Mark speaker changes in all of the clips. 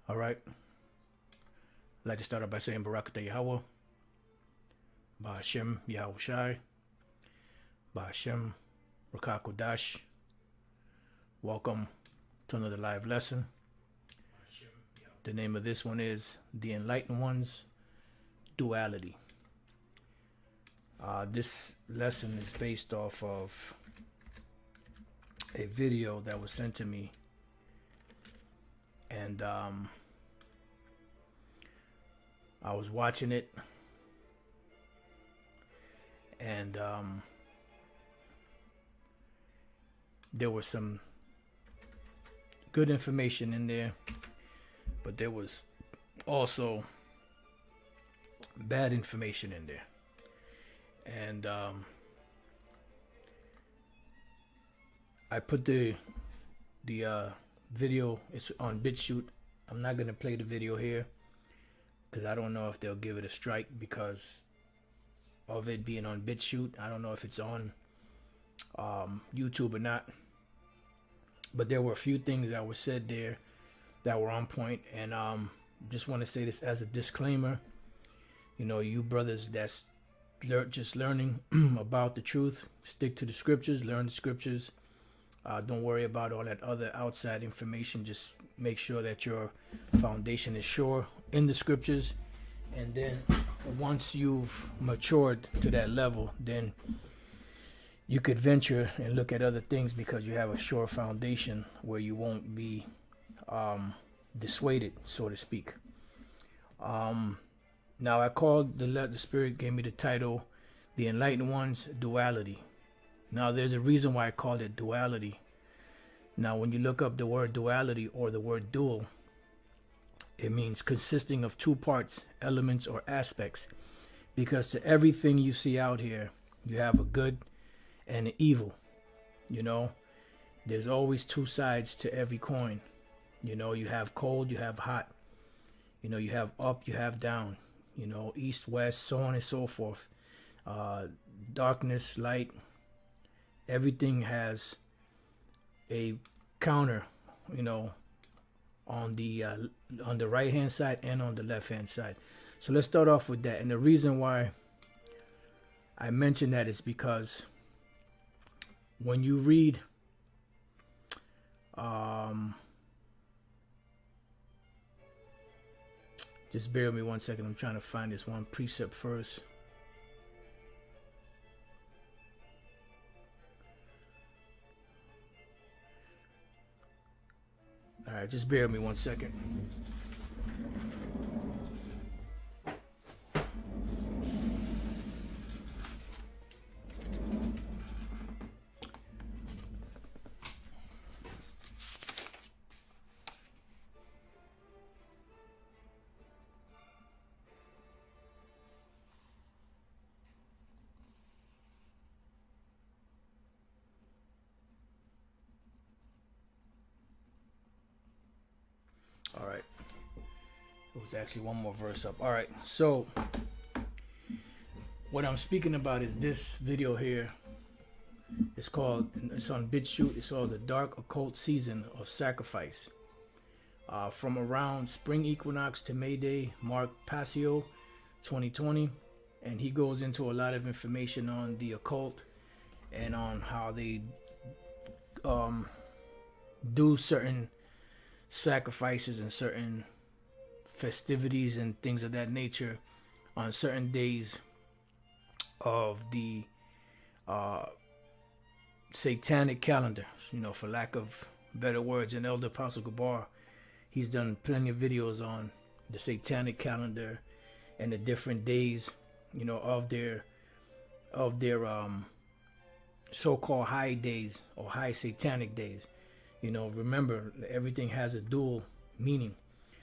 Speaker 1: All right. I'd like to start off by saying Barakatah Yahweh, Ba'ashem Yahweh Shai, Ba'ashem Rakakodash. Welcome to another live lesson. The name of this one is The Enlightened One's Duality. This lesson is based off of a video that was sent to me, and I was watching it, and there was some good information in there, but there was also bad information in there. And I put the video, it's on BitChute. I'm not going to play the video here because I don't know if they'll give it a strike because of it being on BitChute. I don't know if it's on YouTube or not. But there were a few things that were said there that were on point. And just want to say this as a disclaimer. You know, you brothers that's just learning about the truth, stick to the scriptures, learn the scriptures. Don't worry about all that other outside information. Just make sure that your foundation is sure in the scriptures. And then once you've matured to that level, then you could venture and look at other things because you have a sure foundation where you won't be dissuaded, so to speak. Now I called the Spirit gave me the title, The Enlightened One's Duality. Now there's a reason why I called it duality. Now when you look up the word duality or the word dual, it means consisting of two parts, elements, or aspects. Because to everything you see out here, you have a good and an evil. You know, there's always two sides to every coin. You know, you have cold, you have hot. You know, you have up, you have down. You know, east, west, so on and so forth. Darkness, light. Everything has a counter, you know, on the right hand side and on the left hand side. So let's start off with that. And the reason why I mention that is because when you read just bear with me 1 second. I'm trying to find this one precept first. All right, just bear with me 1 second. All right. It was actually one more verse up. All right. So what I'm speaking about is this video here. It's on BitChute. It's called The Dark Occult Season of Sacrifice. From around spring equinox to May Day, Mark Passio, 2020. And he goes into a lot of information on the occult and on how they do certain sacrifices and certain festivities and things of that nature on certain days of the satanic calendar, you know, for lack of better words. And Elder Apostle Gabar, he's done plenty of videos on the satanic calendar and the different days, you know, of their so-called high days or high satanic days. You know, remember, everything has a dual meaning.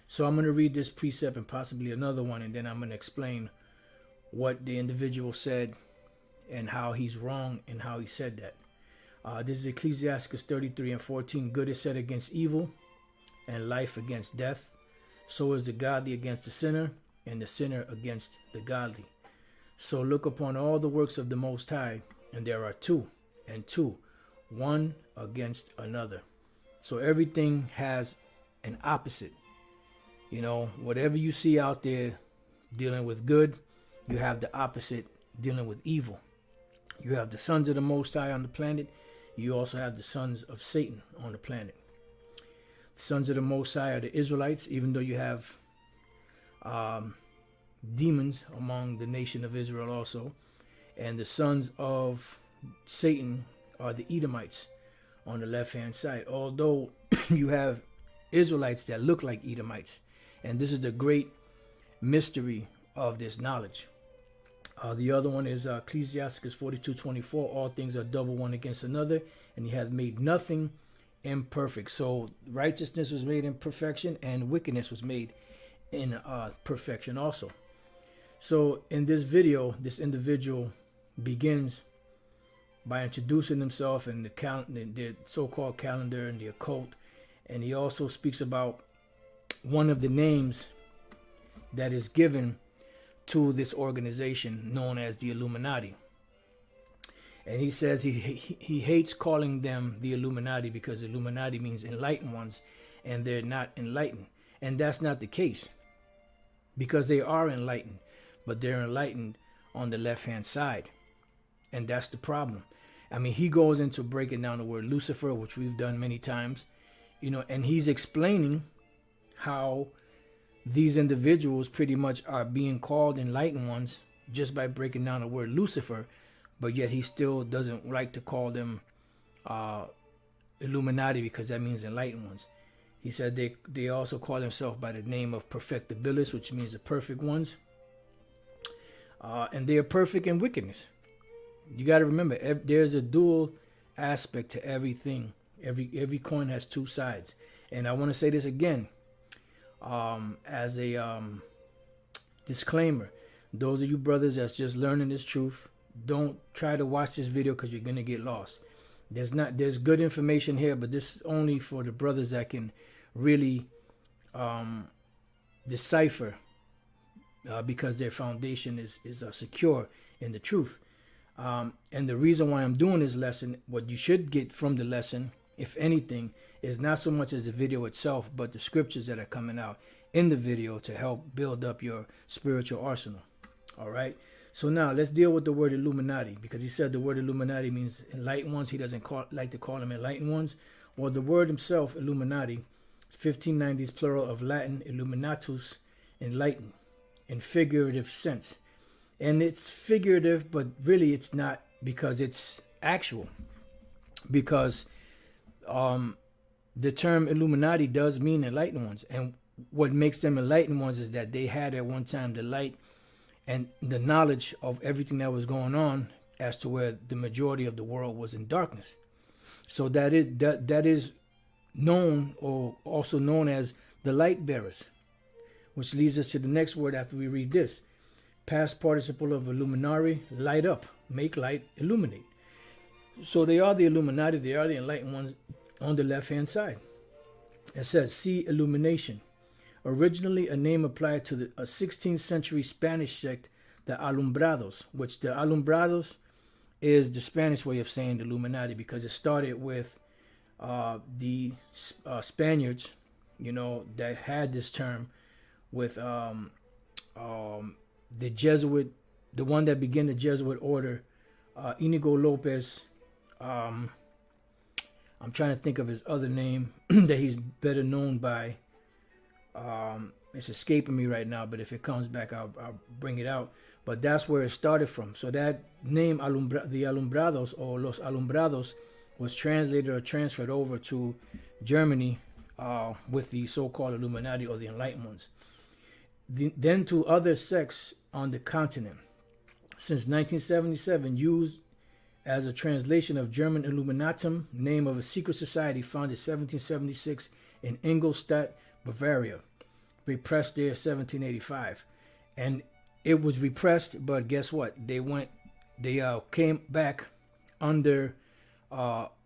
Speaker 1: So I'm going to read this precept and possibly another one, and then I'm going to explain what the individual said and how he's wrong and how he said that. This is Ecclesiasticus 33:14. Good is set against evil, and life against death. So is the godly against the sinner, and the sinner against the godly. So look upon all the works of the Most High, and there are two, and two, one against another. So everything has an opposite. You know, whatever you see out there dealing with good, you have the opposite dealing with evil. You have the sons of the Most High on the planet. You also have the sons of Satan on the planet. The sons of the Most High are the Israelites, even though you have demons among the nation of Israel also. And the sons of Satan are the Edomites on the left-hand side. Although you have Israelites that look like Edomites. And this is the great mystery of this knowledge. The other one is Ecclesiasticus 42:24. All things are double one against another, and he hath made nothing imperfect. So righteousness was made in perfection, and wickedness was made in perfection also. So in this video, this individual begins by introducing himself and the so-called calendar and the occult, and he also speaks about one of the names that is given to this organization known as the Illuminati. And he says he hates calling them the Illuminati because Illuminati means enlightened ones, and they're not enlightened. And that's not the case, because they are enlightened, but they're enlightened on the left-hand side. And that's the problem. I mean, he goes into breaking down the word Lucifer, which we've done many times, you know, and he's explaining how these individuals pretty much are being called enlightened ones just by breaking down the word Lucifer, but yet he still doesn't like to call them Illuminati because that means enlightened ones. He said they also call themselves by the name of Perfectibilis, which means the perfect ones. And they are perfect in wickedness. You got to remember, there's a dual aspect to everything. Every coin has two sides. And I want to say this again. As a disclaimer, those of you brothers that's just learning this truth, don't try to watch this video because you're gonna get lost. There's good information here, but this is only for the brothers that can really decipher, because their foundation is secure in the truth. And the reason why I'm doing this lesson, what you should get from the lesson, if anything, is not so much as the video itself, but the scriptures that are coming out in the video to help build up your spiritual arsenal. All right. So now let's deal with the word Illuminati, because he said the word Illuminati means enlightened ones. He doesn't like to call them enlightened ones. Well, the word himself, Illuminati, 1590s plural of Latin, illuminatus, enlightened, in figurative sense. And it's figurative, but really it's not, because it's actual. Because the term Illuminati does mean enlightened ones, and what makes them enlightened ones is that they had at one time the light and the knowledge of everything that was going on, as to where the majority of the world was in darkness. So that is known, or also known as the light bearers, which leads us to the next word after we read this. Past participle of illuminare, light up, make light, illuminate. So they are the Illuminati, they are the enlightened ones on the left-hand side. It says, see illumination. Originally a name applied to a 16th century Spanish sect, the Alumbrados, which the Alumbrados is the Spanish way of saying the Illuminati, because it started with the Spaniards, you know, that had this term with the Jesuit, the one that began the Jesuit order, Inigo Lopez. I'm trying to think of his other name that he's better known by. It's escaping me right now, but if it comes back, I'll bring it out. But that's where it started from. So that name, the Alumbrados, or Los Alumbrados, was translated or transferred over to Germany with the so-called Illuminati, or the Enlightened Ones. Then to other sects on the continent. Since 1977, used as a translation of German Illuminatum, name of a secret society founded 1776 in Ingolstadt, Bavaria, repressed there 1785. And it was repressed, but guess what? They came back under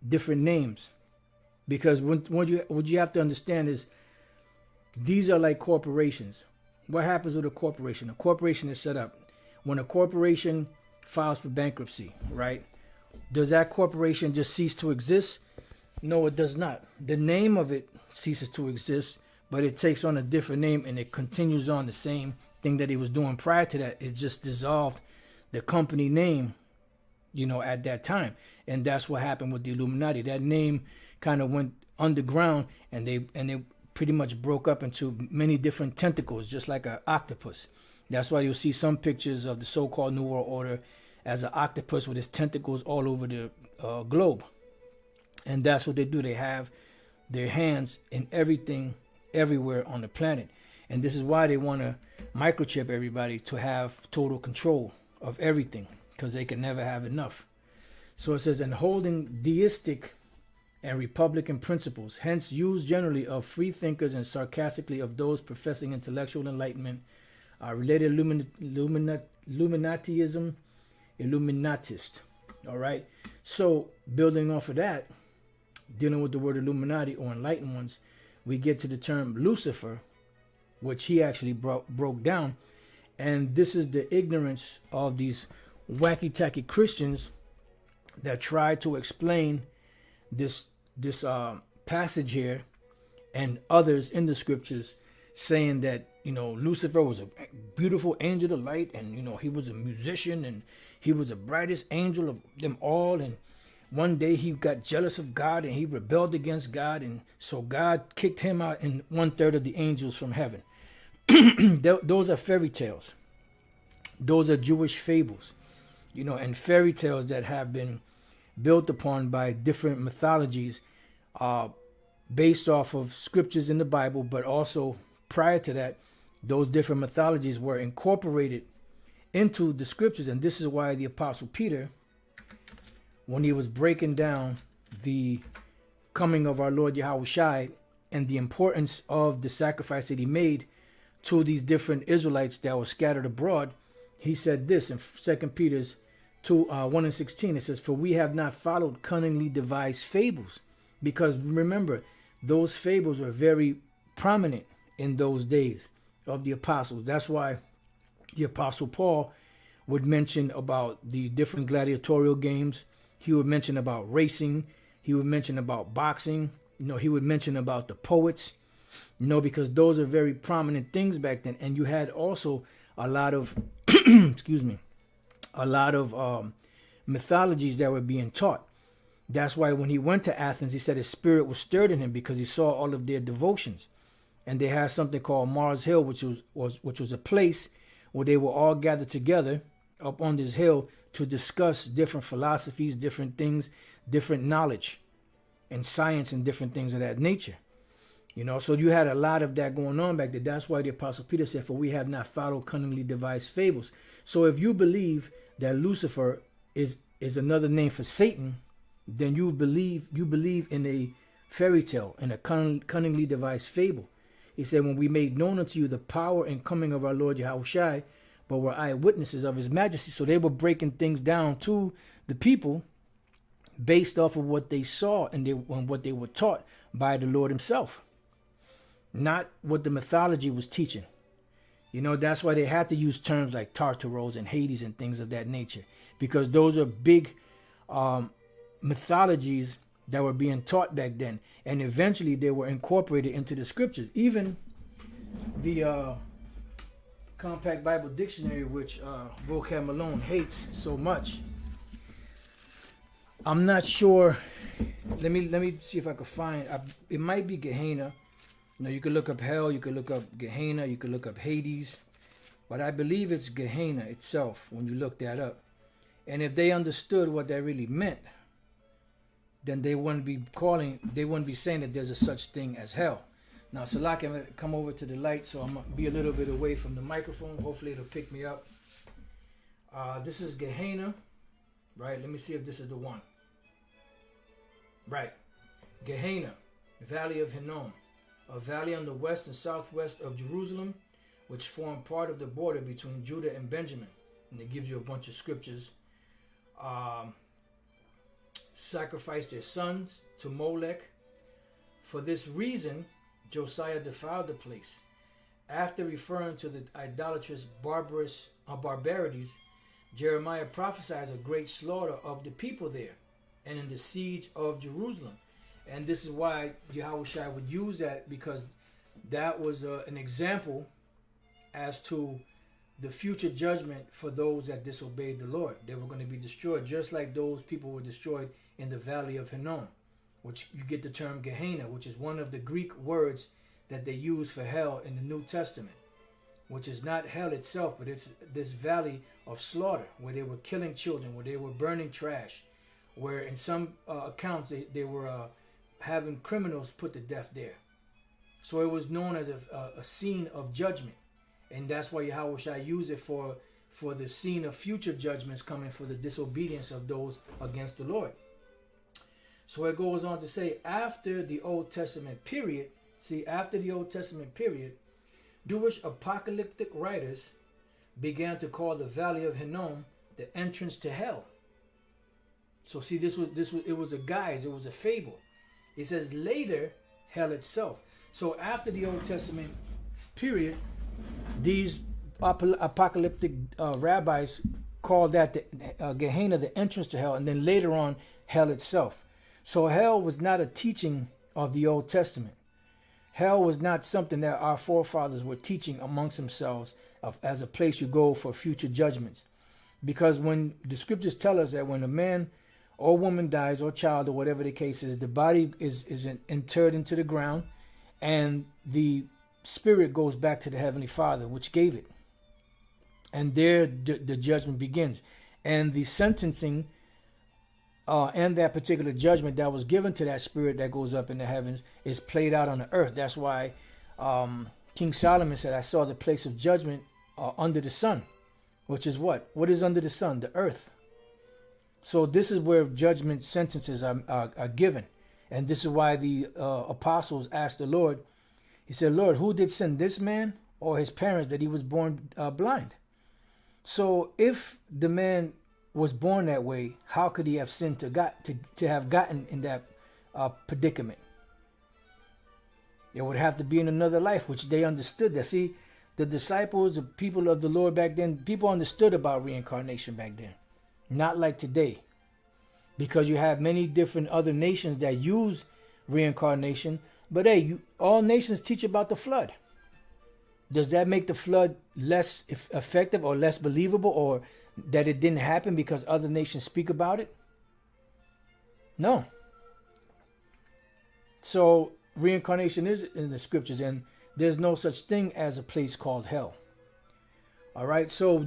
Speaker 1: different names, because what you have to understand is these are like corporations. What happens with a corporation? A corporation is set up when a corporation files for bankruptcy, right? Does that corporation just cease to exist? No, it does not. The name of it ceases to exist, but it takes on a different name and it continues on the same thing that he was doing prior to that. It just dissolved the company name, at that time. And that's what happened with the Illuminati. That name kind of went underground, and they pretty much broke up into many different tentacles, just like an octopus. That's why you'll see some pictures of the so-called New World Order as an octopus with its tentacles all over the globe. And that's what they do. They have their hands in everything, everywhere on the planet. And this is why they want to microchip everybody, to have total control of everything, because they can never have enough. So it says, and holding deistic and republican principles, hence used generally of free thinkers and sarcastically of those professing intellectual enlightenment, related Illuminatiism, Illuminatist. All right. So building off of that, dealing with the word Illuminati or enlightened ones, we get to the term Lucifer, which he actually broke down. And this is the ignorance of these wacky-tacky Christians that try to explain this passage here and others in the scriptures, saying that, Lucifer was a beautiful angel of light, and, he was a musician, and he was the brightest angel of them all. And one day he got jealous of God and he rebelled against God. And so God kicked him out and 1/3 of the angels from heaven. Those are fairy tales. Those are Jewish fables, and fairy tales that have been built upon by different mythologies, based off of scriptures in the Bible, but also prior to that, those different mythologies were incorporated into the scriptures. And this is why the Apostle Peter, when he was breaking down the coming of our Lord Yahushua and the importance of the sacrifice that he made to these different Israelites that were scattered abroad, he said this in 2 Peter 1:16. It says, for we have not followed cunningly devised fables. Because remember, those fables were very prominent in those days of the apostles. That's why the Apostle Paul would mention about the different gladiatorial games. He would mention about racing. He would mention about boxing. He would mention about the poets, because those are very prominent things back then. And you had also a lot of, mythologies that were being taught. That's why when he went to Athens, he said his spirit was stirred in him because he saw all of their devotions. And they had something called Mars Hill, which was a place where they were all gathered together up on this hill to discuss different philosophies, different things, different knowledge and science and different things of that nature. So you had a lot of that going on back there. That's why the Apostle Peter said, for we have not followed cunningly devised fables. So if you believe that Lucifer is another name for Satan, then you believe in a fairy tale, in a cunningly devised fable. He said, when we made known unto you the power and coming of our Lord Yahushua, but were eyewitnesses of his majesty. So they were breaking things down to the people based off of what they saw and what they were taught by the Lord himself, not what the mythology was teaching. That's why they had to use terms like Tartaros and Hades and things of that nature, because those are big mythologies that were being taught back then, and eventually they were incorporated into the scriptures. Even the Compact Bible Dictionary, which Vocab Malone hates so much, I'm not sure. Let me see if I could find. It might be Gehenna. You could look up hell, you could look up Gehenna, you could look up Hades, but I believe it's Gehenna itself when you look that up. And if they understood what that really meant, then they wouldn't be saying that there's a such thing as hell. Now, Salak, I'm going to come over to the light, so I'm going to be a little bit away from the microphone. Hopefully it'll pick me up. This is Gehenna, right? Let me see if this is the one. Right. Gehenna, Valley of Hinnom, a valley on the west and southwest of Jerusalem, which form part of the border between Judah and Benjamin. And it gives you a bunch of scriptures. Sacrificed their sons to Molech. For this reason, Josiah defiled the place. After referring to the idolatrous barbarities, Jeremiah prophesies a great slaughter of the people there and in the siege of Jerusalem. And this is why Yahushua would use that, because that was an example as to the future judgment for those that disobeyed the Lord. They were going to be destroyed, just like those people were destroyed in the valley of Hinnom, which you get the term Gehenna, which is one of the Greek words that they use for hell in the New Testament, which is not hell itself, but it's this valley of slaughter where they were killing children, where they were burning trash, where in some accounts they were having criminals put to death there. So it was known as a scene of judgment. And that's why Yahweh used it for the scene of future judgments coming for the disobedience of those against the Lord. So it goes on to say, after the Old Testament period, Jewish apocalyptic writers began to call the Valley of Hinnom the entrance to hell. So see, it was a guise, it was a fable. It says later, hell itself. So after the Old Testament period, these apocalyptic rabbis called that the Gehenna, the entrance to hell, and then later on, hell itself. So hell was not a teaching of the Old Testament. Hell was not something that our forefathers were teaching amongst themselves as a place you go for future judgments. Because when the scriptures tell us that when a man or woman dies, or child, or whatever the case is, the body is interred into the ground, and the spirit goes back to the Heavenly Father, which gave it. And there the judgment begins. And the sentencing and that particular judgment that was given to that spirit that goes up in the heavens is played out on the earth. That's why King Solomon said, I saw the place of judgment under the sun, which is what? What is under the sun? The earth. So this is where judgment sentences are given. And this is why the apostles asked the Lord, he said, Lord, who did sin, this man or his parents, that he was born blind? So if the man was born that way, how could he have sinned to have gotten in that predicament? It would have to be in another life, which they understood that. See, the disciples, the people of the Lord back then, people understood about reincarnation back then. Not like today. Because you have many different other nations that use reincarnation. But hey, all nations teach about the flood. Does that make the flood less effective or less believable, or that it didn't happen because other nations speak about it? No. So reincarnation is in the scriptures, and there's no such thing as a place called hell. All right, so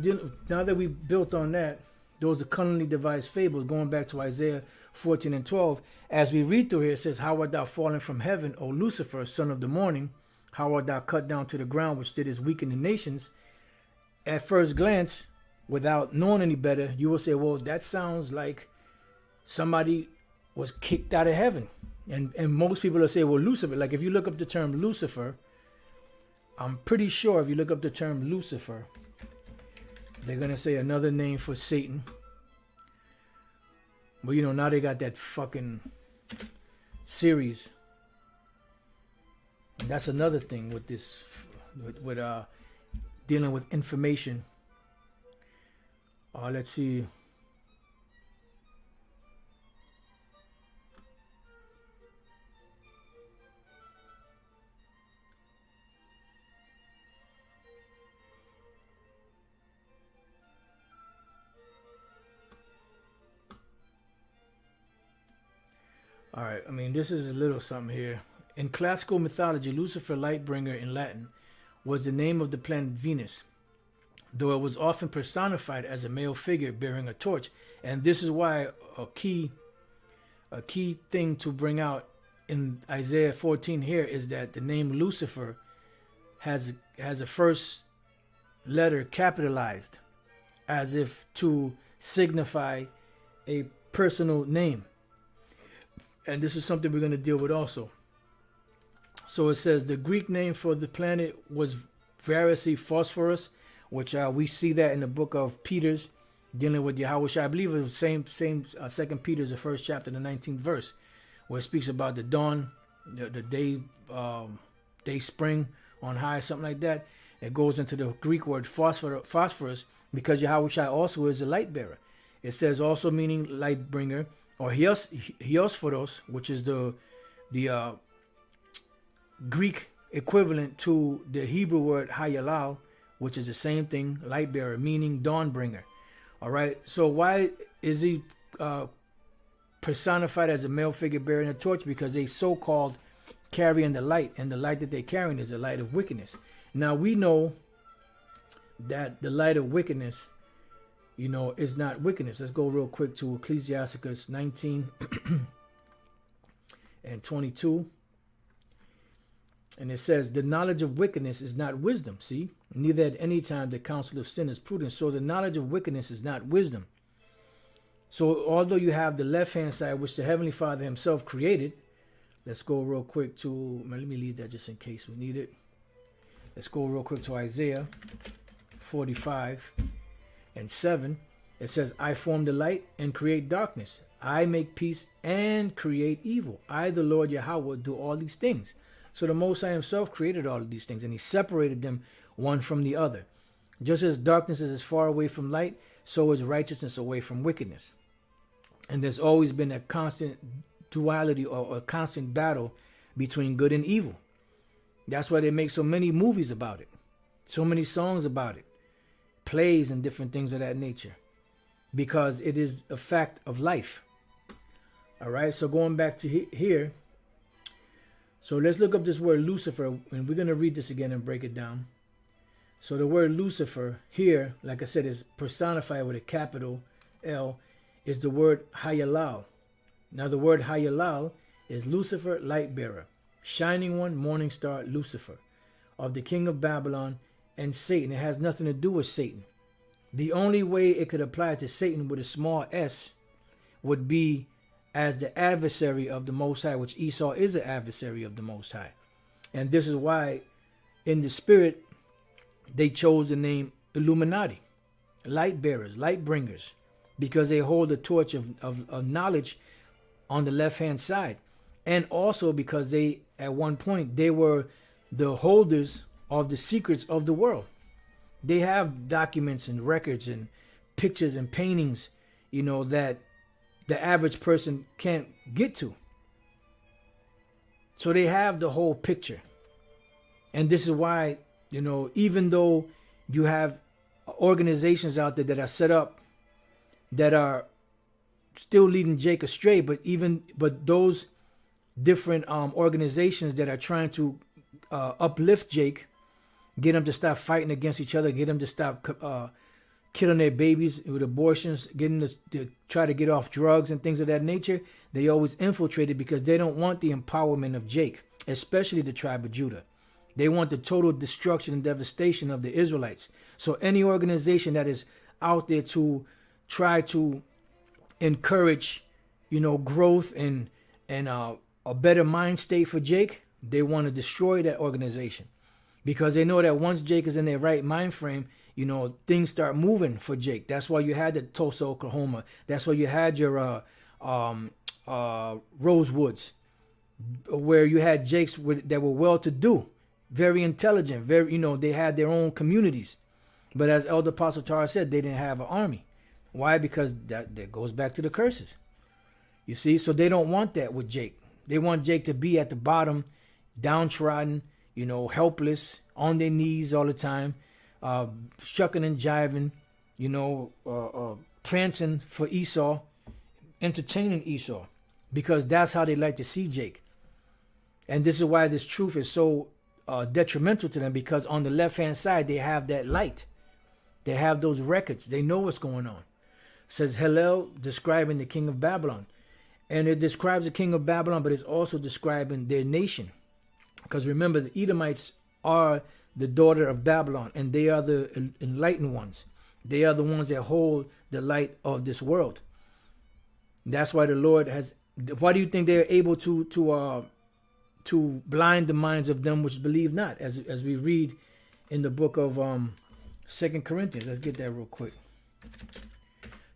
Speaker 1: now that we built on that, those are cunningly devised fables, going back to Isaiah 14 and 12. As we read through here, it says, how art thou fallen from heaven, O Lucifer, son of the morning? How art thou cut down to the ground, which didst weaken the nations? At first glance, without knowing any better, you will say, well, that sounds like somebody was kicked out of heaven. And most people will say, well, Lucifer, like if you look up the term Lucifer, I'm pretty sure if you look up the term Lucifer, they're going to say another name for Satan. But you know, now they got that fucking series. And that's another thing with this, with dealing with information. Let's see. All right, I mean, this is a little something here. In classical mythology, Lucifer, Lightbringer in Latin, was the name of the planet Venus, though it was often personified as a male figure bearing a torch. And this is why a key thing to bring out in Isaiah 14 here is that the name Lucifer has a first letter capitalized, as if to signify a personal name. And this is something we're going to deal with also. So it says the Greek name for the planet was Varisi Phosphorus, which we see that in the book of Peter's, dealing with Yahweh. I believe it was the same 2 Peter's, the first chapter, the 19th verse, where it speaks about the dawn, the day spring on high, something like that. It goes into the Greek word phosphorus, because Yahweh also is a light bearer. It says also meaning light bringer, or Hiosforos, which is the Greek equivalent to the Hebrew word Hayalal, which is the same thing, light bearer, meaning dawn bringer. All right. So why is he personified as a male figure bearing a torch? Because they so-called carrying the light, and the light that they're carrying is the light of wickedness. Now we know that the light of wickedness, is not wickedness. Let's go real quick to Ecclesiasticus 19 and 22. And it says, the knowledge of wickedness is not wisdom. See, neither at any time the counsel of sin is prudence. So the knowledge of wickedness is not wisdom. So although you have the left-hand side, which the Heavenly Father himself created, let's go real quick to, let me leave that just in case we need it. Let's go real quick to Isaiah 45 and 7. It says, I form the light and create darkness. I make peace and create evil. I, the Lord Yahweh, do all these things. So the Most High himself created all of these things, and he separated them one from the other. Just as darkness is as far away from light, so is righteousness away from wickedness. And there's always been a constant duality or a constant battle between good and evil. That's why they make so many movies about it, so many songs about it, plays and different things of that nature, because it is a fact of life. All right, so going back to here, so let's look up this word Lucifer, and we're going to read this again and break it down. So the word Lucifer here, like I said, is personified with a capital L, is the word Hayalal. Now the word Hayalal is Lucifer, light bearer, shining one, morning star, Lucifer, of the king of Babylon and Satan. It has nothing to do with Satan. The only way it could apply to Satan with a small s would be as the adversary of the Most High, which Esau is an adversary of the Most High. And this is why in the spirit they chose the name Illuminati, light bearers, light bringers, because they hold the torch of knowledge on the left-hand side. And also because they, at one point, they were the holders of the secrets of the world. They have documents and records and pictures and paintings, that the average person can't get to. So they have the whole picture. And this is why, even though you have organizations out there that are set up that are still leading Jake astray, but those different organizations that are trying to uplift Jake, get them to stop fighting against each other, get them to stop killing their babies with abortions, getting them to try to get off drugs and things of that nature, they always infiltrate it because they don't want the empowerment of Jake, especially the tribe of Judah. They want the total destruction and devastation of the Israelites. So any organization that is out there to try to encourage, growth and a better mind state for Jake, they want to destroy that organization, because they know that once Jake is in their right mind frame, things start moving for Jake. That's why you had the Tulsa, Oklahoma. That's why you had your Rosewoods, where you had Jakes that were well-to-do, very intelligent, they had their own communities. But as Elder Apostle Tara said, they didn't have an army. Why? Because that goes back to the curses. You see, so they don't want that with Jake. They want Jake to be at the bottom, downtrodden, helpless, on their knees all the time, shucking and jiving, prancing for Esau, entertaining Esau, because that's how they like to see Jake. And this is why this truth is so detrimental to them, because on the left-hand side, they have that light. They have those records. They know what's going on. It says Hillel describing the king of Babylon. And it describes the king of Babylon, but it's also describing their nation. Because remember, the Edomites are the daughter of Babylon, and they are the enlightened ones. They are the ones that hold the light of this world. That's why the Lord has. Why do you think they are able to blind the minds of them which believe not? As we read in the book of 2 Corinthians. Let's get that real quick.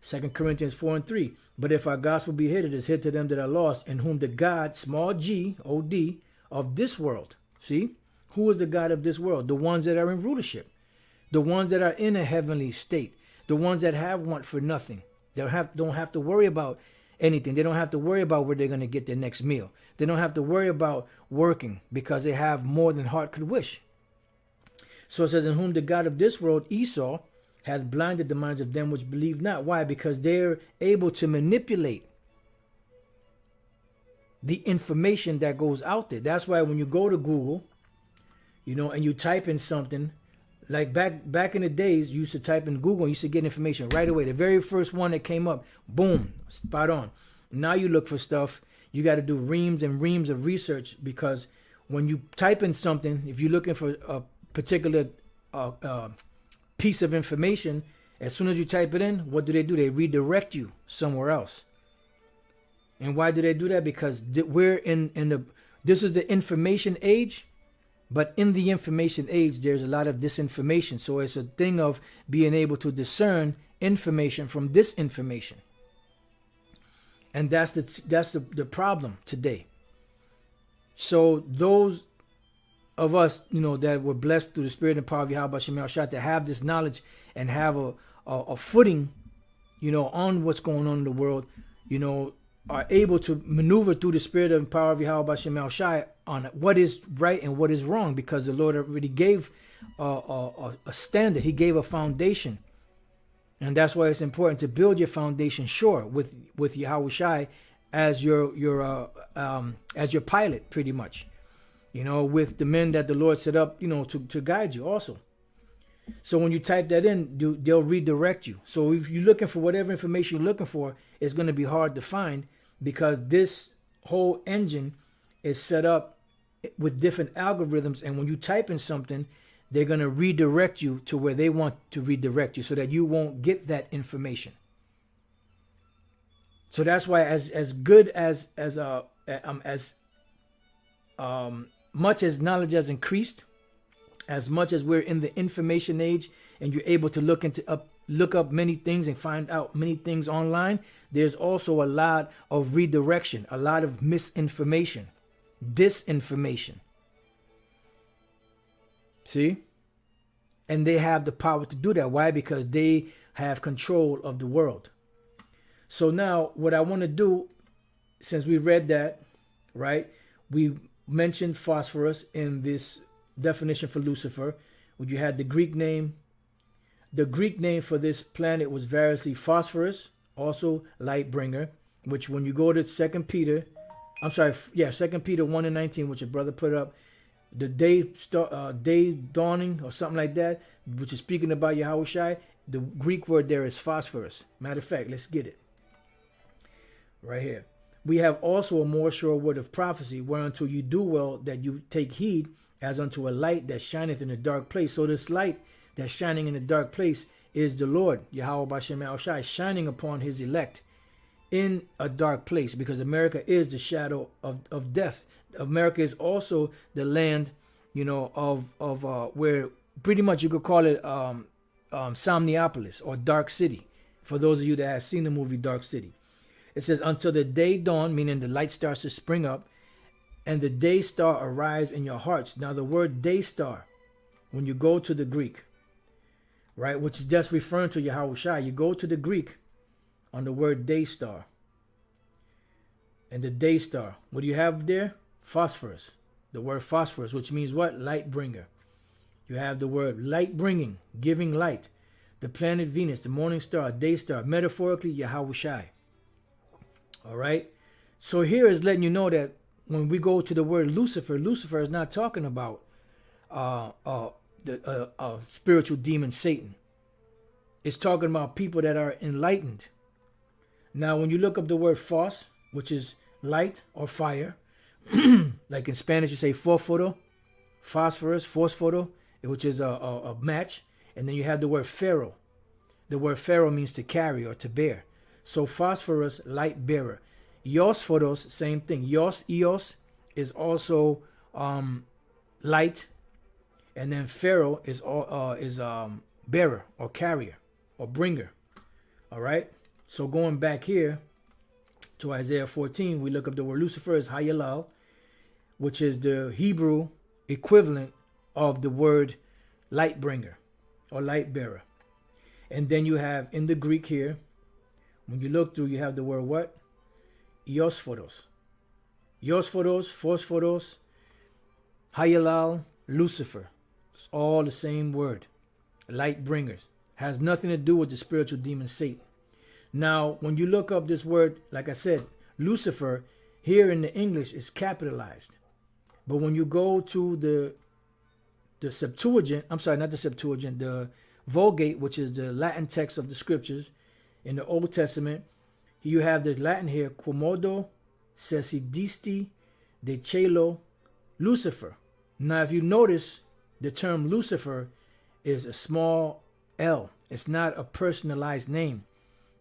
Speaker 1: 2 Corinthians 4:3. But if our gospel be hid, it is hid to them that are lost, in whom the God, small g, O-D, of this world. See? Who is the God of this world? The ones that are in rulership. The ones that are in a heavenly state. The ones that have want for nothing. They don't have to worry about anything. They don't have to worry about where they're going to get their next meal. They don't have to worry about working because they have more than heart could wish. So it says, in whom the God of this world, Esau, hath blinded the minds of them which believe not. Why? Because they're able to manipulate the information that goes out there. That's why when you go to Google, and you type in something, like back in the days, you used to type in Google and you used to get information right away. The very first one that came up, boom, spot on. Now you look for stuff, you got to do reams and reams of research, because when you type in something, if you're looking for a particular piece of information, as soon as you type it in, what do? They redirect you somewhere else. And why do they do that? Because we're this is the information age. But in the information age, there's a lot of disinformation. So it's a thing of being able to discern information from disinformation. And that's the problem today. So those of us, that were blessed through the Spirit and power of Yahweh Shemel Shah, to have this knowledge and have a footing, on what's going on in the world, are able to maneuver through the Spirit and power of Yahweh Shemel Shah on what is right and what is wrong, because the Lord already gave a standard. He gave a foundation, and that's why it's important to build your foundation sure with Yahweh Shai as your pilot, pretty much. With the men that the Lord set up, to guide you also. So when you type that in, they'll redirect you. So if you're looking for whatever information you're looking for, it's going to be hard to find, because this whole engine is set up with different algorithms. And when you type in something, they're going to redirect you to where they want to redirect you, so that you won't get that information. So that's why as good as much as knowledge has increased, as much as we're in the information age and you're able to look up many things and find out many things online, there's also a lot of redirection, a lot of misinformation, disinformation. See? And they have the power to do that. Why? Because they have control of the world. So now what I want to do, since we read that, right? We mentioned phosphorus in this definition for Lucifer, when you had the Greek name. The Greek name for this planet was variously phosphorus, also light bringer, which when you go to 2 Peter 1:19, which your brother put up, the day dawning or something like that, which is speaking about Yahweh Shai, the Greek word there is phosphorus. Matter of fact, let's get it right here. We have also a more sure word of prophecy, whereunto you do well that you take heed, as unto a light that shineth in a dark place. So this light that's shining in a dark place is the Lord, Yahweh Bashem El Shai, shining upon his elect in a dark place, because America is the shadow of death. America is also the land, of where pretty much you could call it Somniopolis, or Dark City, for those of you that have seen the movie Dark City. It says, until the day dawn, meaning the light starts to spring up, and the day star arise in your hearts. Now the word day star, when you go to the Greek, right, which is just referring to Yahweh Shai, you go to the Greek on the word day star. And the day star, what do you have there? Phosphorus. The word phosphorus, which means what? Light bringer. You have the word light bringing, giving light. The planet Venus, the morning star, day star, metaphorically Yahweh Shai. All right. So here is letting you know that when we go to the word Lucifer, Lucifer is not talking about the spiritual demon Satan. It's talking about people that are enlightened. Now, when you look up the word phos, which is light or fire, like in Spanish you say fósforo, phosphorus, fósforo, which is a match, and then you have the word pharaoh. The word pharaoh means to carry or to bear. So phosphorus, light bearer. Iosforos, same thing. Eos is also light, and then pharaoh is bearer or carrier or bringer. All right. So going back here to Isaiah 14, we look up the word Lucifer as Hayalal, which is the Hebrew equivalent of the word light bringer or light bearer. And then you have in the Greek here, when you look through, you have the word what? Iosforos. Iosforos, Phosphoros, Hayalal, Lucifer. It's all the same word. Light bringers. Has nothing to do with the spiritual demon Satan. Now, when you look up this word, like I said, Lucifer, here in the English is capitalized. But when you go to the Septuagint, I'm sorry, not the Septuagint, the Vulgate, which is the Latin text of the scriptures in the Old Testament, you have the Latin here, Quomodo sesidisti de Celo Lucifer. Now, if you notice, the term Lucifer is a small L. It's not a personalized name,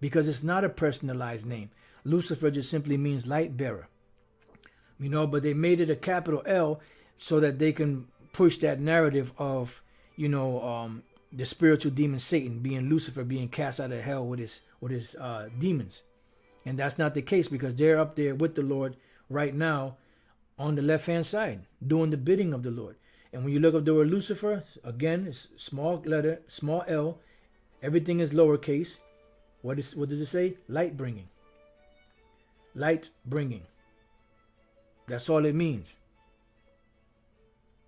Speaker 1: because it's not a personalized name. Lucifer just simply means light bearer. You know, but they made it a capital L so that they can push that narrative of, you know, the spiritual demon Satan being Lucifer, being cast out of hell with his demons. And that's not the case, because they're up there with the Lord right now on the left-hand side, doing the bidding of the Lord. And when you look up the word Lucifer, again, it's small letter, small L. Everything is lowercase. What does it say? Light bringing. Light bringing. That's all it means.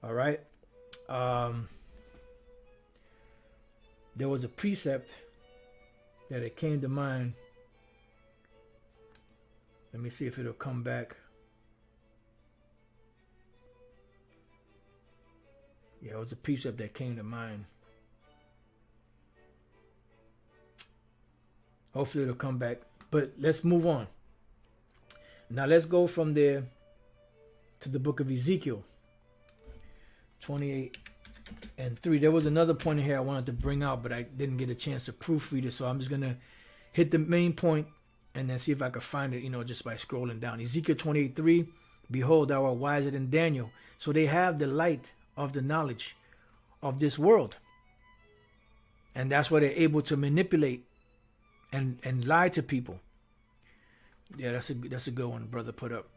Speaker 1: All right. There was a precept that it came to mind. Let me see if it'll come back. Yeah, it was a precept that came to mind. Hopefully it'll come back. But let's move on. Now let's go from there to the book of Ezekiel 28:3. There was another point in here I wanted to bring out, but I didn't get a chance to proofread it. So I'm just going to hit the main point and then see if I can find it, you know, just by scrolling down. Ezekiel 28:3, behold, thou art wiser than Daniel. So they have the light of the knowledge of this world. And that's why they're able to manipulate and lie to people. Yeah, that's a good one, brother put up.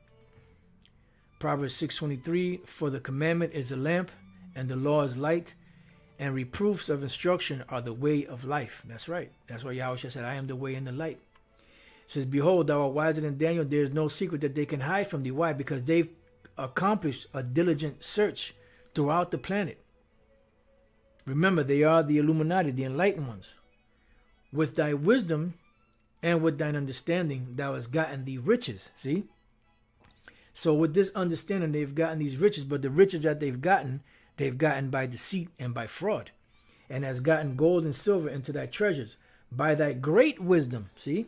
Speaker 1: Proverbs 6:23, for the commandment is a lamp, and the law is light, and reproofs of instruction are the way of life. That's right. That's why Yahweh said, I am the way and the light. It says, behold, thou art wiser than Daniel. There is no secret that they can hide from thee. Why? Because they've accomplished a diligent search throughout the planet. Remember, they are the Illuminati, the enlightened ones. With thy wisdom and with thine understanding, thou hast gotten the riches. See? So with this understanding, they've gotten these riches, but the riches that they've gotten by deceit and by fraud, and has gotten gold and silver into thy treasures by thy great wisdom. See?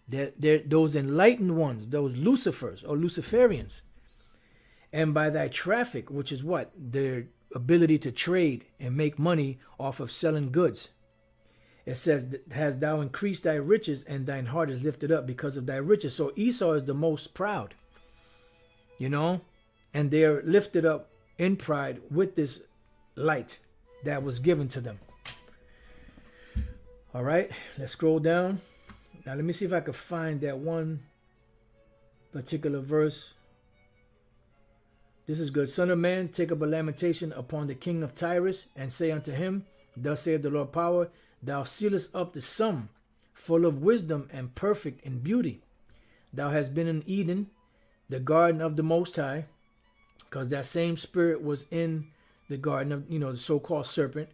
Speaker 1: They're those enlightened ones, those Lucifers or Luciferians. And by thy traffic, which is what? Their ability to trade and make money off of selling goods. It says, has thou increased thy riches, and thine heart is lifted up because of thy riches. So Esau is the most proud, you know, and they're lifted up in pride with this light that was given to them. All right, let's scroll down. Now let me see if I can find that one particular verse. This is good. Son of man, take up a lamentation upon the king of Tyrus, and say unto him, thus saith the Lord power, thou sealest up the sum, full of wisdom and perfect in beauty. Thou hast been in Eden, the garden of the Most High, because that same spirit was in the garden of, you know, the so-called serpent,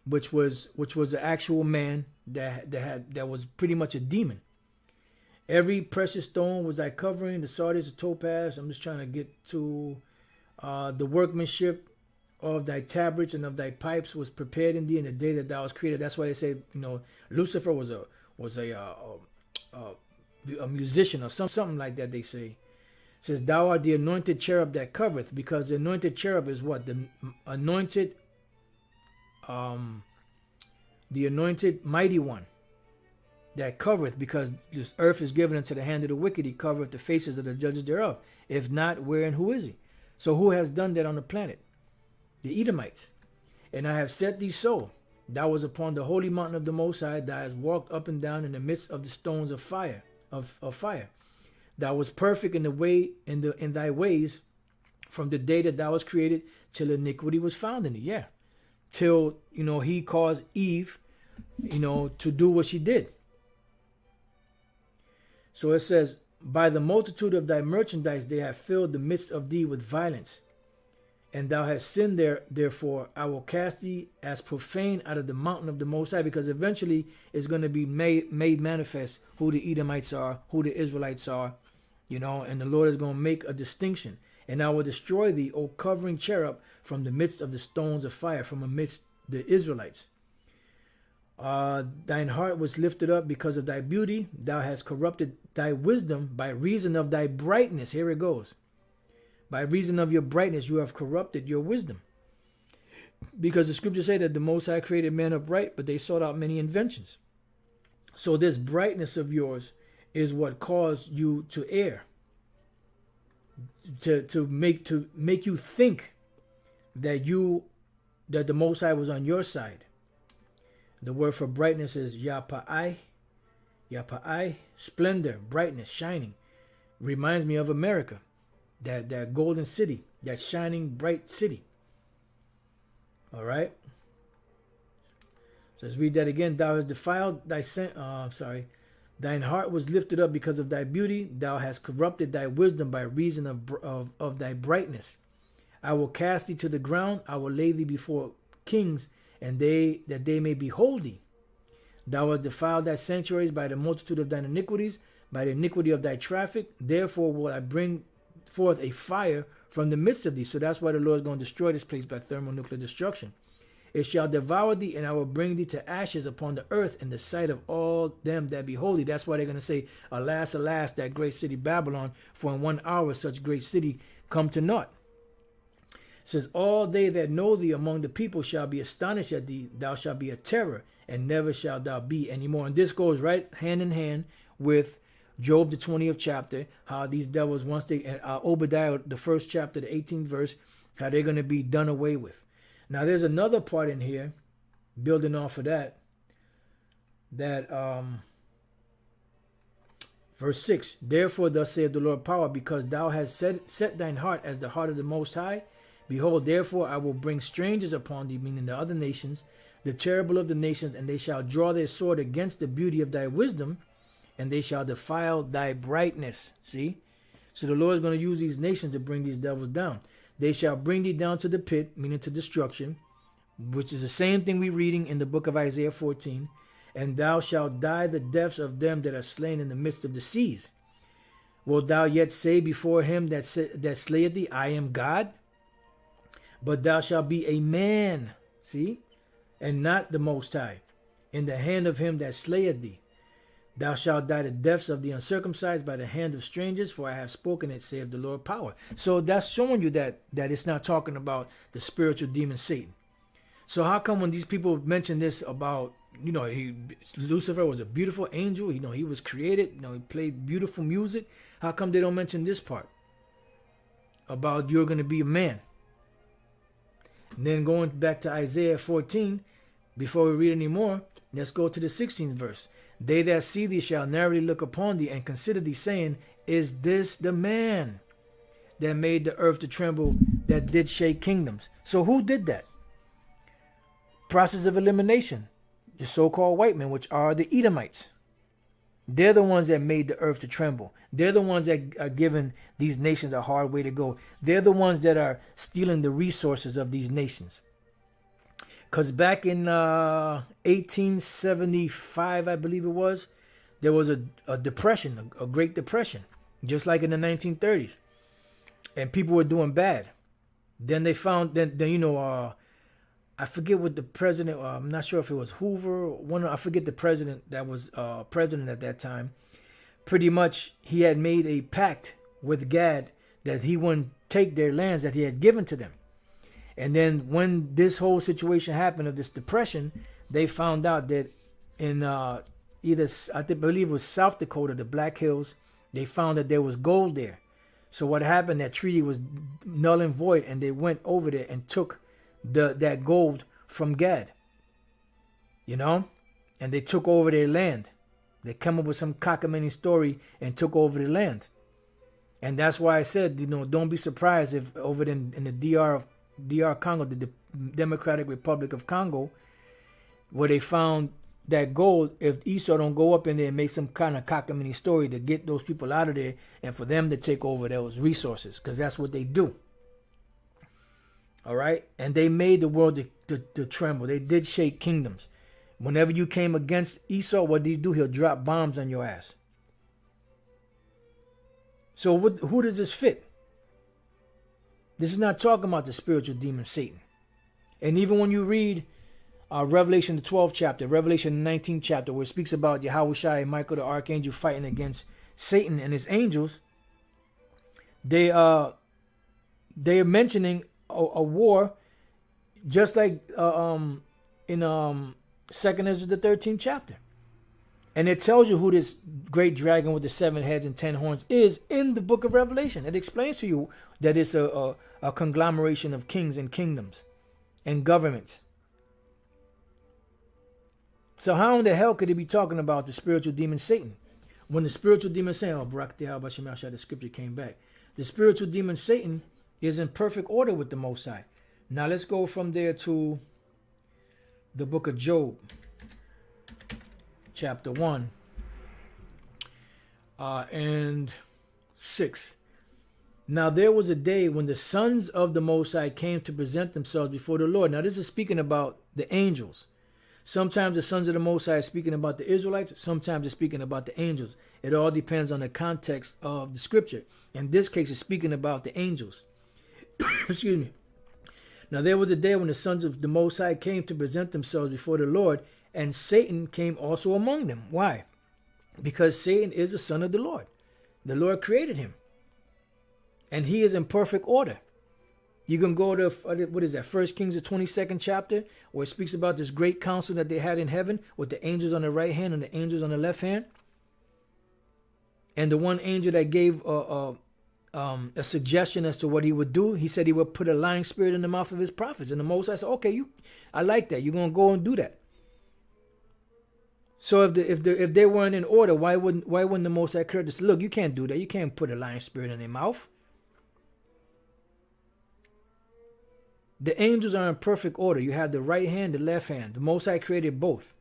Speaker 1: which was the actual man that was pretty much a demon. Every precious stone was thy covering, the sardius, the topaz. I'm just trying to get to the workmanship of thy tabrets and of thy pipes was prepared in thee in the day that thou was created. That's why they say, you know, Lucifer was a musician or something like that. They say, it says, thou art the anointed cherub that covereth, because the anointed cherub is what? The anointed mighty one that covereth, because this earth is given into the hand of the wicked. He covereth the faces of the judges thereof. If not, where and who is he? So who has done that on the planet? The Edomites. And I have set thee so. Thou was upon the holy mountain of the Most High. Thou hast walked up and down in the midst of the stones of fire. Of fire. Thou was perfect in the way in thy ways, from the day that thou was created till iniquity was found in thee. Yeah, till, you know, he caused Eve, you know, to do what she did. So it says, by the multitude of thy merchandise they have filled the midst of thee with violence. And thou hast sinned there, therefore I will cast thee as profane out of the mountain of the Most High, because eventually it's going to be made manifest who the Edomites are, who the Israelites are, and the Lord is going to make a distinction. And I will destroy thee, O covering cherub, from the midst of the stones of fire, from amidst the Israelites. Thine heart was lifted up because of thy beauty. Thou hast corrupted thy wisdom by reason of thy brightness. Here it goes. By reason of your brightness, you have corrupted your wisdom. Because the scriptures say that the Most High created man upright, but they sought out many inventions. So this brightness of yours is what caused you to err. To make you think that the Most High was on your side. The word for brightness is yapa'ai. Yapa'ai, splendor, brightness, shining. Reminds me of America. That golden city, that shining bright city. All right. So let's read that again. Thou hast defiled thine heart was lifted up because of thy beauty. Thou hast corrupted thy wisdom by reason of thy brightness. I will cast thee to the ground. I will lay thee before kings, and that they may behold thee. Thou hast defiled thy sanctuaries by the multitude of thine iniquities, by the iniquity of thy traffic. Therefore will I bring forth a fire from the midst of thee. So that's why the Lord is going to destroy this place by thermonuclear destruction. It shall devour thee, and I will bring thee to ashes upon the earth in the sight of all them that behold thee. That's why they're going to say, alas, alas, that great city Babylon, for in 1 hour such great city come to naught. It says, all they that know thee among the people shall be astonished at thee. Thou shalt be a terror, and never shalt thou be anymore. And this goes right hand in hand with Job, the 20th chapter, how these devils, once they, Obadiah, the 1st chapter, the 18th verse, how they're going to be done away with. Now, there's another part in here, building off of that verse 6, therefore thus saith the Lord power, because thou hast set thine heart as the heart of the Most High. Behold, therefore I will bring strangers upon thee, meaning the other nations, the terrible of the nations, and they shall draw their sword against the beauty of thy wisdom, and they shall defile thy brightness. See? So the Lord is going to use these nations to bring these devils down. They shall bring thee down to the pit, meaning to destruction, which is the same thing we're reading in the book of Isaiah 14. And thou shalt die the deaths of them that are slain in the midst of the seas. Wilt thou yet say before him that slayeth thee, I am God? But thou shalt be a man, see, and not the Most High, in the hand of him that slayeth thee. Thou shalt die the deaths of the uncircumcised by the hand of strangers, for I have spoken it, saith the Lord power. So that's showing you that it's not talking about the spiritual demon Satan. So how come when these people mention this about, Lucifer was a beautiful angel, he was created, he played beautiful music, how come they don't mention this part about you're going to be a man? And then going back to Isaiah 14, before we read any more, let's go to the 16th verse. They that see thee shall narrowly look upon thee and consider thee, saying, is this the man that made the earth to tremble, that did shake kingdoms? So who did that? Process of elimination. The so-called white men, which are the Edomites. They're the ones that made the earth to tremble. They're the ones that are giving these nations a hard way to go. They're the ones that are stealing the resources of these nations. Because back in 1875, I believe it was, there was a depression, a Great Depression, just like in the 1930s. And people were doing bad. Then they found, I forget what the president, I'm not sure if it was Hoover, I forget the president that was president at that time. Pretty much, he had made a pact with Gad that he wouldn't take their lands that he had given to them. And then when this whole situation happened of this depression, they found out that in I believe it was South Dakota, the Black Hills, they found that there was gold there. So what happened, that treaty was null and void, and they went over there and took that gold from Gad. And they took over their land. They come up with some cockamamie story and took over the land. And that's why I said, don't be surprised if over in the DR Congo, the Democratic Republic of Congo, where they found that gold if Esau don't go up in there and make some kind of cockamamie story to get those people out of there and for them to take over those resources, because that's what they do. All right? And they made the world to tremble. They did shake kingdoms. Whenever you came against Esau, what did he do? He'll drop bombs on your ass. So who does this fit? This is not talking about the spiritual demon Satan. And even when you read Revelation the 12th chapter, Revelation the 19th chapter, where it speaks about Yahushua and Michael the archangel fighting against Satan and his angels, they are mentioning a war, just like in Second Ezra the 13th chapter. And it tells you who this great dragon with the 7 heads and 10 horns is in the book of Revelation. It explains to you that it's a conglomeration of kings and kingdoms and governments. So how in the hell could he be talking about the spiritual demon Satan? When the spiritual demon Satan, the scripture came back. The spiritual demon Satan is in perfect order with the Most High. Now let's go from there to the book of Job, chapter 1 and 6. Now there was a day when the sons of the Most High came to present themselves before the Lord. Now this is speaking about the angels. Sometimes the sons of the Most High are speaking about the Israelites. Sometimes it's speaking about the angels. It all depends on the context of the scripture. In this case, it's speaking about the angels. Excuse me. Now there was a day when the sons of the Most High came to present themselves before the Lord, and Satan came also among them. Why? Because Satan is the son of the Lord. The Lord created him. And he is in perfect order. You can go to, what is that, 1 Kings, the 22nd chapter, where it speaks about this great council that they had in heaven with the angels on the right hand and the angels on the left hand. And the one angel that gave a suggestion as to what he would do, he said he would put a lying spirit in the mouth of his prophets. And the Most High said, okay, I like that. You're going to go and do that. So if they weren't in order, why wouldn't the Most High correct us? Look, you can't do that. You can't put a lying spirit in their mouth. The angels are in perfect order. You have the right hand, the left hand. The Most High created both.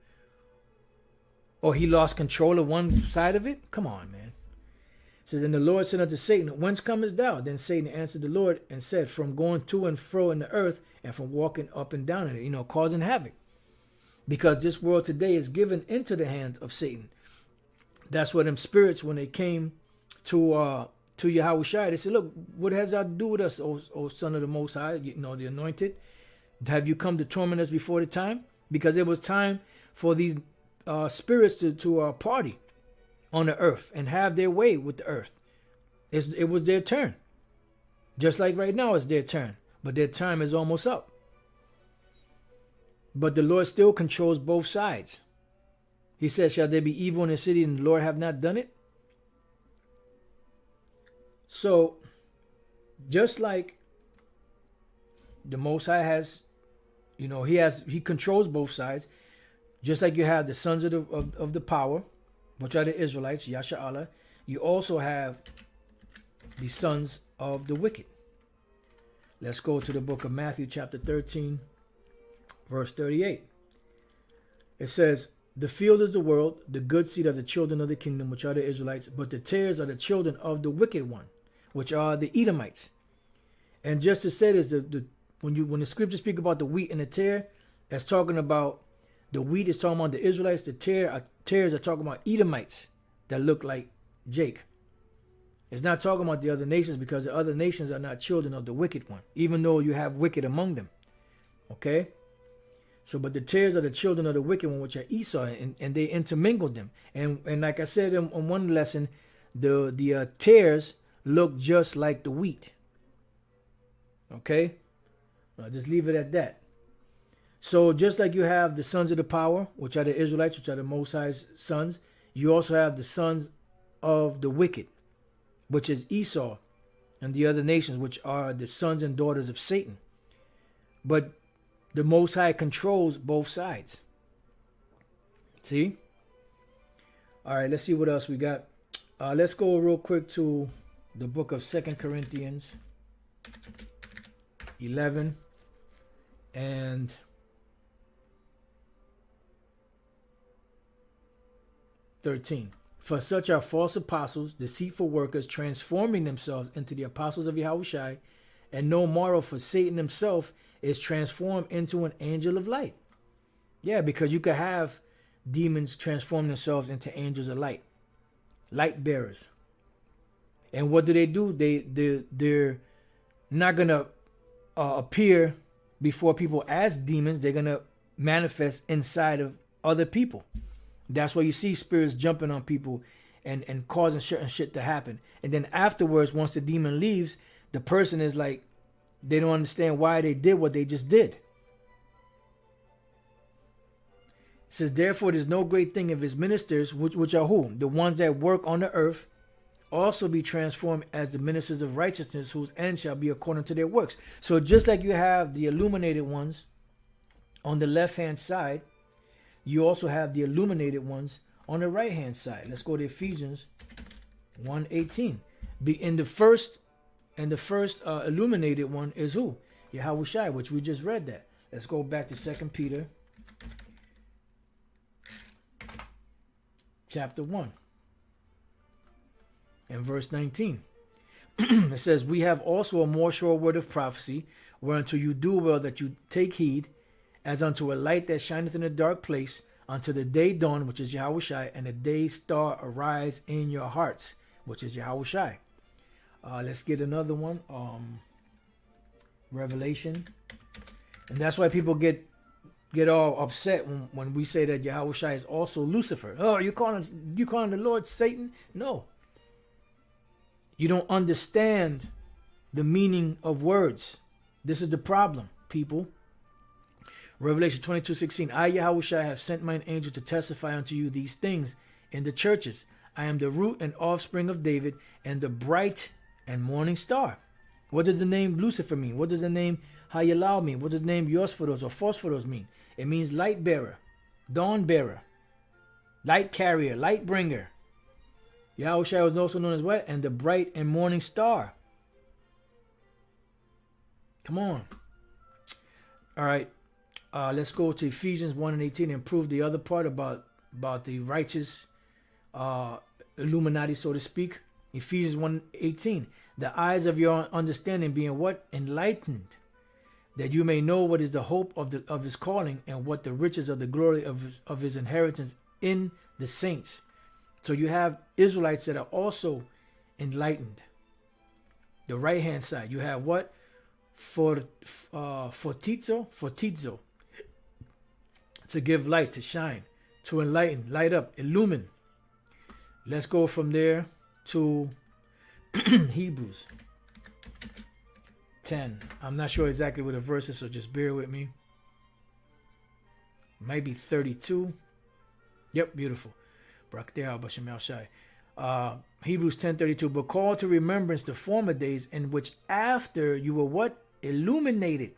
Speaker 1: Or he lost control of one side of it? Come on, man. It says, and the Lord said unto Satan, whence comest thou? Then Satan answered the Lord and said, from going to and fro in the earth and from walking up and down in it, causing havoc. Because this world today is given into the hands of Satan. That's what them spirits, when they came to Yahushua, they said, look, what has that to do with us, O Son of the Most High, the anointed? Have you come to torment us before the time? Because it was time for these spirits to party on the earth and have their way with the earth. It was their turn. Just like right now it's their turn. But their time is almost up. But the Lord still controls both sides. He says, shall there be evil in the city and the Lord have not done it? So, just like the Most High has, he controls both sides. Just like you have the sons of the power, which are the Israelites, Yasha Allah, you also have the sons of the wicked. Let's go to the book of Matthew, chapter 13, verse 38. It says, the field is the world, the good seed are the children of the kingdom, which are the Israelites, but the tares are the children of the wicked one, which are the Edomites. And just to say this, when the scriptures speak about the wheat and the tare, that's talking about the wheat is talking about the Israelites, the tares are talking about Edomites that look like Jake. It's not talking about the other nations, because the other nations are not children of the wicked one, even though you have wicked among them. Okay? So, but the tares are the children of the wicked one, which are Esau, and they intermingled them. And like I said on one lesson, the tares look just like the wheat. Okay? I'll just leave it at that. So just like you have the sons of the power, which are the Israelites, which are the Most High's sons, you also have the sons of the wicked, which is Esau and the other nations, which are the sons and daughters of Satan. But the Most High controls both sides. See? All right, let's see what else we got. Let's go real quick to the book of 2 Corinthians 11 and 13. For such are false apostles, deceitful workers, transforming themselves into the apostles of Yahushua, and no marvel, for Satan himself is transformed into an angel of light. Yeah, because you could have demons transform themselves into angels of light, light bearers. And what do? They're not gonna appear before people as demons. They're gonna manifest inside of other people. That's why you see spirits jumping on people and causing certain shit to happen. And then afterwards, once the demon leaves, the person is like, they don't understand why they did what they just did. It says, therefore, there's no great thing if his ministers, which are who? The ones that work on the earth, also be transformed as the ministers of righteousness, whose end shall be according to their works. So just like you have the illuminated ones on the left-hand side, you also have the illuminated ones on the right-hand side. Let's go to Ephesians 1:18. In the first illuminated one is who? Yahushua, which we just read that. Let's go back to 2 Peter chapter 1 and verse 19. It says, we have also a more sure word of prophecy, whereunto you do well that you take heed, as unto a light that shineth in a dark place, until the day dawn, which is Yahushua, and the day star arise in your hearts, which is Yahushua. Let's get another one. Revelation. And that's why people get all upset when we say that Yahushua is also Lucifer. Oh, you calling the Lord Satan? No. You don't understand the meaning of words. This is the problem, people. Revelation 22:16. I, Yahushua, have sent mine angel to testify unto you these things in the churches. I am the root and offspring of David, and the bright and morning star. What does the name Lucifer mean? What does the name Hayalal mean? What does the name Yosforos or Phosphoros mean? It means light bearer, dawn bearer, light carrier, light bringer. Yahushua was also known as what? And the bright and morning star. Come on. All right. Let's go to Ephesians 1:18 and prove the other part about the righteous Illuminati, so to speak. Ephesians 1:18. The eyes of your understanding being what? Enlightened, that you may know what is the hope of his calling, and what the riches of the glory of his inheritance in the saints. So you have Israelites that are also enlightened. The right hand side, you have what? Fortizo, to give light, to shine, to enlighten, light up, illumine. Let's go from there to Hebrews 10. I'm not sure exactly what the verse is, so just bear with me. Might be 32. Yep, beautiful. Hebrews 10:32. But call to remembrance the former days, in which after you were what? Illuminated.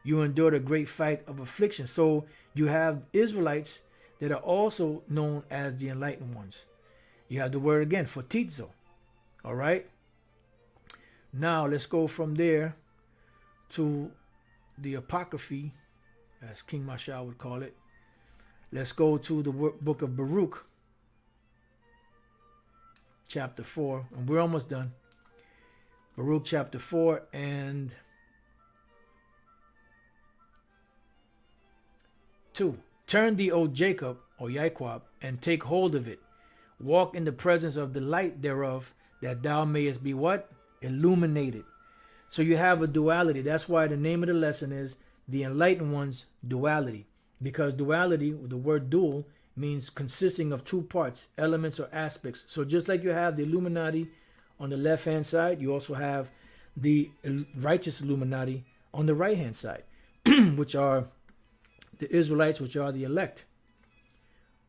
Speaker 1: You endured a great fight of affliction. So you have Israelites that are also known as the enlightened ones. You have the word again, fortizo. All right. Now let's go from there to the Apocryphy, as King Mashal would call it. Let's go to the book of Baruch, chapter 4, and we're almost done. Baruch chapter 4 and 2. Turn thee, O Jacob, or Yaquab, and take hold of it. Walk in the presence of the light thereof, that thou mayest be what? Illuminated. So you have a duality. That's why the name of the lesson is the enlightened one's duality. Because duality, the word dual, means consisting of two parts, elements or aspects. So just like you have the Illuminati on the left-hand side, you also have the righteous Illuminati on the right-hand side, which are the Israelites, which are the elect.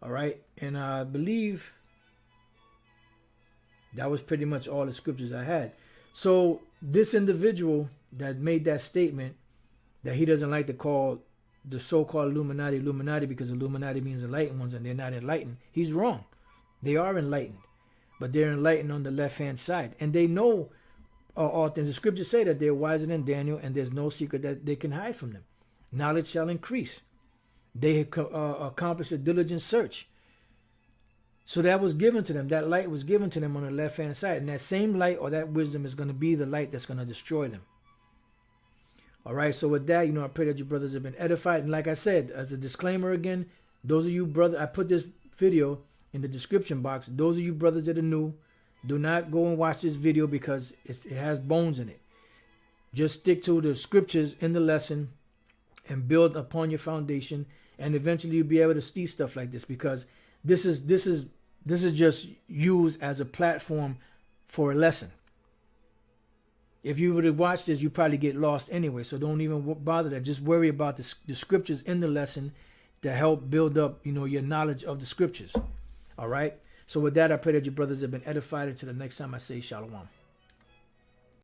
Speaker 1: All right. And I believe that was pretty much all the scriptures I had. So this individual that made that statement that he doesn't like to call the so-called Illuminati because Illuminati means enlightened ones and they're not enlightened. He's wrong. They are enlightened, but they're enlightened on the left-hand side. And they know all things. The scriptures say that they're wiser than Daniel, and there's no secret that they can hide from them. Knowledge shall increase. They accomplish a diligent search. So that was given to them. That light was given to them on the left-hand side. And that same light or that wisdom is going to be the light that's going to destroy them. All right. So with that, I pray that you brothers have been edified. And like I said, as a disclaimer again, those of you brothers, I put this video in the description box. Those of you brothers that are new, do not go and watch this video because it has bones in it. Just stick to the scriptures in the lesson and build upon your foundation. And eventually you'll be able to see stuff like this, because this is just used as a platform for a lesson. If you were to watch this, you probably get lost anyway. So don't even bother that. Just worry about the scriptures in the lesson to help build up, your knowledge of the scriptures. All right. So with that, I pray that your brothers have been edified. Until the next time I say shalom.